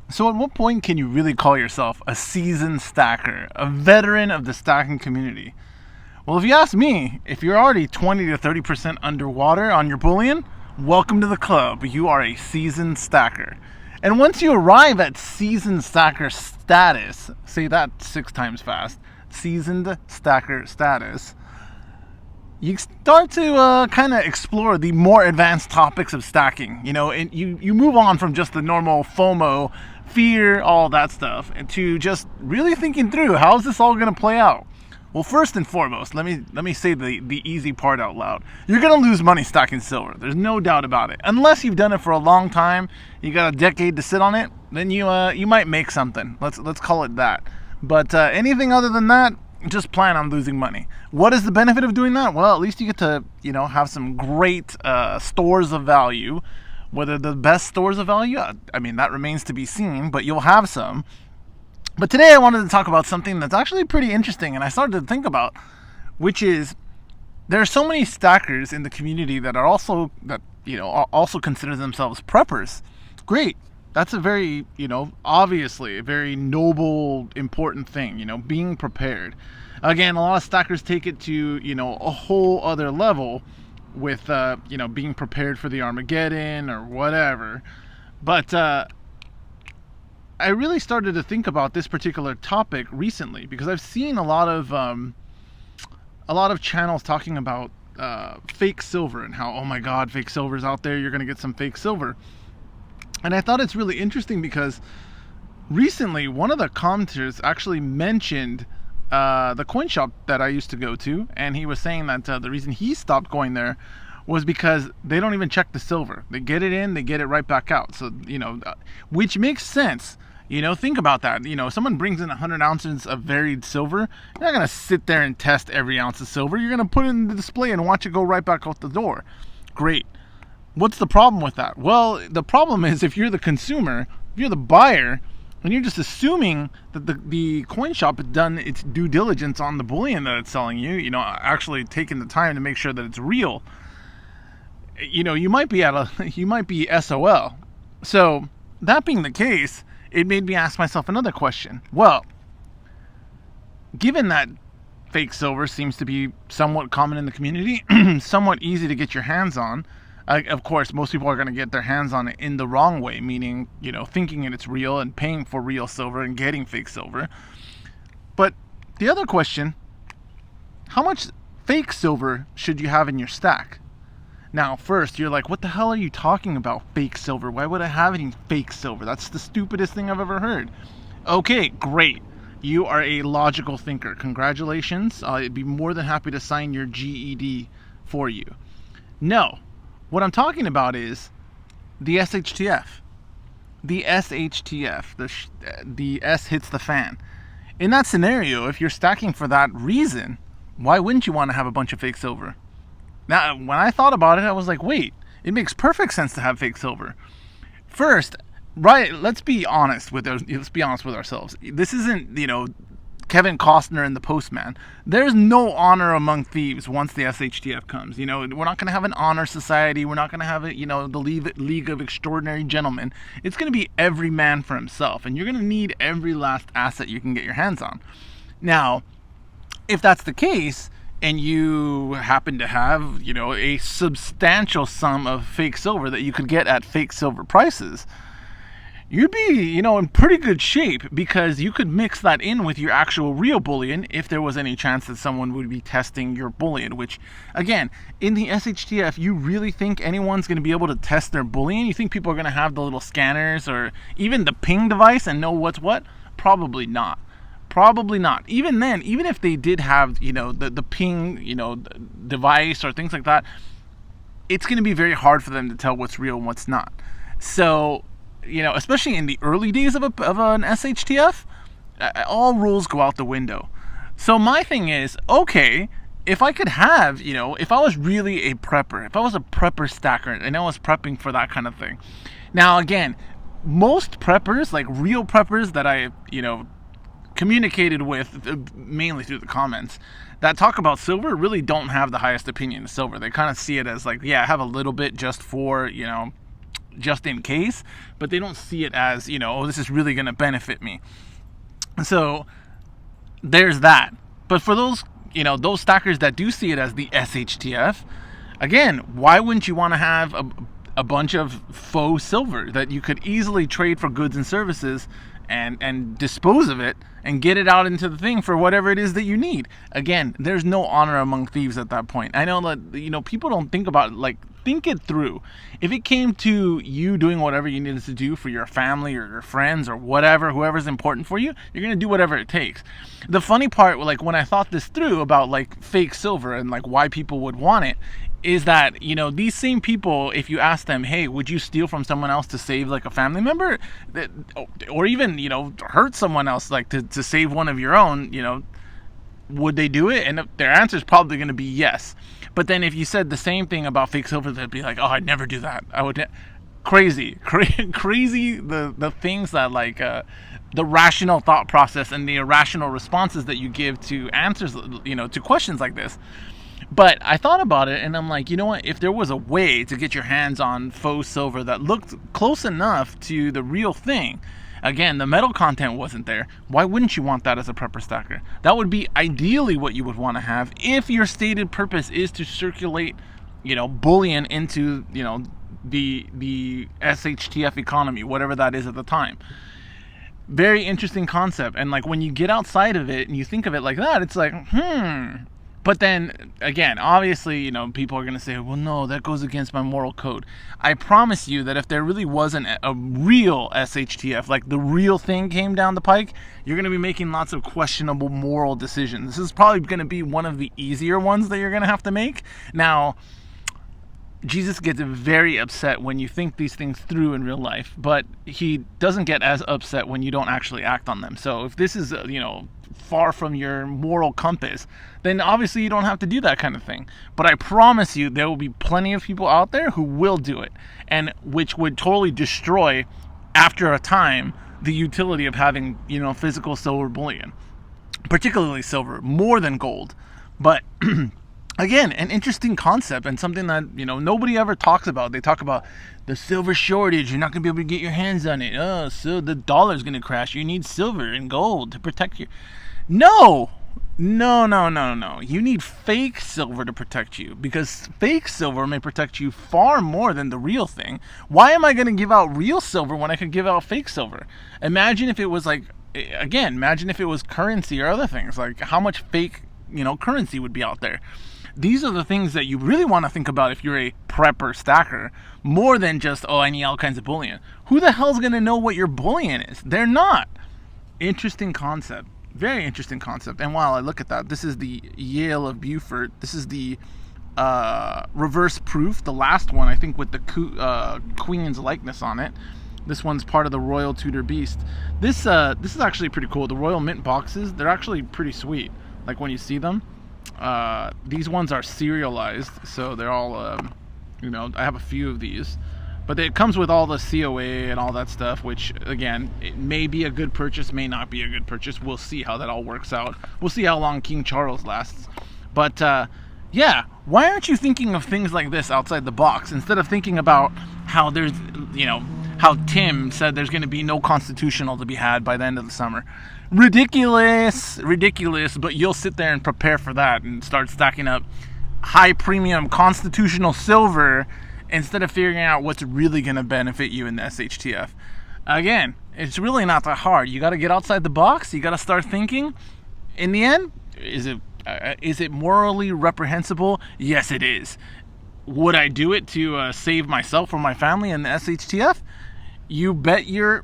So, at what point can you really call yourself a seasoned stacker, a veteran of the stacking community? Well, if you ask me, if you're already 20 to 30% underwater on your bullion, welcome to the club. You are a seasoned stacker. And once you arrive at seasoned stacker status, say that 6 times fast, seasoned stacker status, you start to kind of explore the more advanced topics of stacking. And you move on from just the normal FOMO, fear, all that stuff, and to just really thinking through how is this all going to play out. Well, first and foremost, let me say the easy part out loud. You're going to lose money stacking silver. There's no doubt about it. Unless you've done it for a long time, you got a decade to sit on it, then you might make something. Let's call it that. But anything other than that, just plan on losing money. What is the benefit of doing that? Well, at least you get to, have some great stores of value. Whether the best stores of value, I mean, that remains to be seen, but you'll have some. But today I wanted to talk about something that's actually pretty interesting, and I started to think about, which is there are so many stackers in the community that also consider themselves preppers. Great. That's a very, obviously a very noble, important thing, being prepared. Again, a lot of stackers take it to, a whole other level with, being prepared for the Armageddon or whatever. But I really started to think about this particular topic recently because I've seen a lot of channels talking about fake silver and how, oh my God, fake silver's out there. You're going to get some fake silver. And I thought it's really interesting because recently one of the commenters actually mentioned the coin shop that I used to go to, and he was saying that the reason he stopped going there was because they don't even check the silver. They get it in, they get it right back out. So, which makes sense. Think about that. If someone brings in 100 ounces of varied silver, you're not going to sit there and test every ounce of silver. You're going to put it in the display and watch it go right back out the door. Great. What's the problem with that? Well, the problem is if you're the consumer, if you're the buyer, and you're just assuming that the coin shop has done its due diligence on the bullion that it's selling you, actually taking the time to make sure that it's real, you might be SOL. So that being the case, it made me ask myself another question. Well, given that fake silver seems to be somewhat common in the community, somewhat easy to get your hands on, of course, most people are going to get their hands on it in the wrong way, meaning, thinking it's real and paying for real silver and getting fake silver. But the other question, how much fake silver should you have in your stack? Now, first, you're like, what the hell are you talking about, fake silver? Why would I have any fake silver? That's the stupidest thing I've ever heard. Okay, great. You are a logical thinker. Congratulations. I'd be more than happy to sign your GED for you. No. What I'm talking about is the SHTF. The SHTF. The S hits the fan. In that scenario, if you're stacking for that reason, why wouldn't you want to have a bunch of fake silver? Now, when I thought about it, I was like, wait, it makes perfect sense to have fake silver. First, right, let's be honest with ourselves. This isn't, Kevin Costner and the Postman. There's no honor among thieves once the SHTF comes. We're not going to have an honor society. We're not going to have the League of Extraordinary Gentlemen. It's going to be every man for himself, and you're going to need every last asset you can get your hands on. Now, if that's the case, and you happen to have, a substantial sum of fake silver that you could get at fake silver prices, you'd be, in pretty good shape because you could mix that in with your actual real bullion if there was any chance that someone would be testing your bullion, which, again, in the SHTF, you really think anyone's going to be able to test their bullion? You think people are going to have the little scanners or even the ping device and know what's what? Probably not. Probably not. Even then, even if they did have, the ping, device or things like that, it's going to be very hard for them to tell what's real and what's not. So, especially in the early days of an SHTF, all rules go out the window. So my thing is, okay, if I could have, if I was really a prepper, if I was a prepper stacker and I was prepping for that kind of thing. Now, again, most preppers, like real preppers that I, communicated with, mainly through the comments, that talk about silver really don't have the highest opinion of silver. They kind of see it as like, yeah, I have a little bit just for, just in case, but they don't see it as, oh, this is really going to benefit me. So there's that. But for those, those stackers that do see it as the SHTF, again, why wouldn't you want to have a bunch of faux silver that you could easily trade for goods and services and dispose of it and get it out into the thing for whatever it is that you need? Again, there's no honor among thieves at that point. I know that, people don't think about it. Like, think it through. If it came to you doing whatever you needed to do for your family or your friends or whatever, whoever's important for you, you're going to do whatever it takes. The funny part, like, when I thought this through about, like, fake silver and, like, why people would want it, is that, these same people, if you ask them, hey, would you steal from someone else to save, like, a family member? Or even, hurt someone else, like, to save one of your own, would they do it? And their answer is probably going to be yes. But then if you said the same thing about fake silver, they'd be like, oh, I'd never do that. I would. Crazy the things that, like, the rational thought process and the irrational responses that you give to answers, to questions like this. But I thought about it, and I'm like, you know what? If there was a way to get your hands on faux silver that looked close enough to the real thing, again, the metal content wasn't there, why wouldn't you want that as a prepper stacker? That would be ideally what you would want to have if your stated purpose is to circulate, bullion into, the SHTF economy, whatever that is at the time. Very interesting concept. And, like, when you get outside of it and you think of it like that, it's like, But then, again, obviously, people are going to say, well, no, that goes against my moral code. I promise you that if there really wasn't a real SHTF, like the real thing came down the pike, you're going to be making lots of questionable moral decisions. This is probably going to be one of the easier ones that you're going to have to make. Now, Jesus gets very upset when you think these things through in real life, but he doesn't get as upset when you don't actually act on them. So if this is, far from your moral compass, then obviously you don't have to do that kind of thing. But I promise you there will be plenty of people out there who will do it, and which would totally destroy, after a time, the utility of having, physical silver bullion, particularly silver, more than gold. But again, an interesting concept and something that, nobody ever talks about. They talk about the silver shortage. You're not going to be able to get your hands on it. Oh, so the dollar's going to crash. You need silver and gold to protect you. No. You need fake silver to protect you, because fake silver may protect you far more than the real thing. Why am I going to give out real silver when I could give out fake silver? Imagine if it was imagine if it was currency or other things. Like, how much fake, currency would be out there. These are the things that you really want to think about if you're a prepper stacker, more than just, oh, I need all kinds of bullion. Who the hell's going to know what your bullion is? They're not. Interesting concept. Very interesting concept. And while I look at that, this is the Yale of Beaufort. This is the reverse proof, the last one, I think, with the Queen's likeness on it. This one's part of the Royal Tudor Beast. This is actually pretty cool. The Royal Mint boxes, they're actually pretty sweet. Like, when you see them. These ones are serialized, so they're all, I have a few of these. But it comes with all the COA and all that stuff, which, again, it may be a good purchase, may not be a good purchase. We'll see how that all works out. We'll see how long King Charles lasts. But, yeah, why aren't you thinking of things like this outside the box, instead of thinking about how there's, how Tim said there's going to be no constitutional to be had by the end of the summer. Ridiculous, but you'll sit there and prepare for that and start stacking up high premium constitutional silver instead of figuring out what's really going to benefit you in the SHTF. Again, it's really not that hard. You got to get outside the box. You got to start thinking. In the end, is it morally reprehensible? Yes, it is. Would I do it to save myself or my family in the SHTF? You bet your